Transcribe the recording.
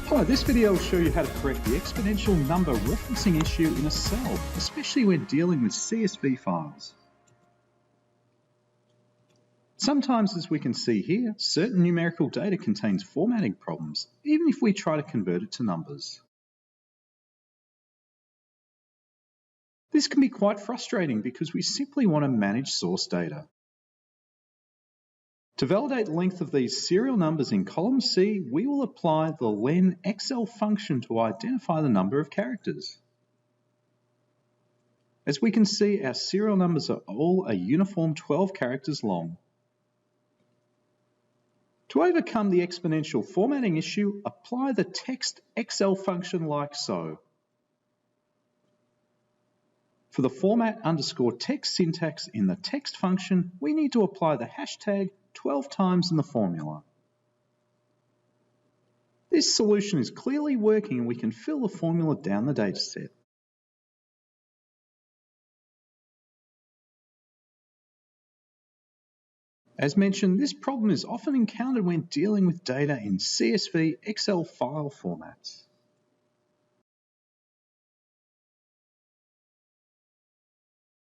Hi, this video will show you how to correct the exponential number referencing issue in a cell, especially when dealing with CSV files. Sometimes, as we can see here, certain numerical data contains formatting problems, even if we try to convert it to numbers. This can be quite frustrating because we simply want to manage source data. To validate the length of these serial numbers in column C, we will apply the len XL function to identify the number of characters. As we can see, our serial numbers are all a uniform 12 characters long. To overcome the exponential formatting issue, apply the text XL function like so. For the format underscore text syntax in the text function, we need to apply the hashtag 12 times in the formula. This solution is clearly working and we can fill the formula down the dataset. As mentioned, this problem is often encountered when dealing with data in CSV XL file formats.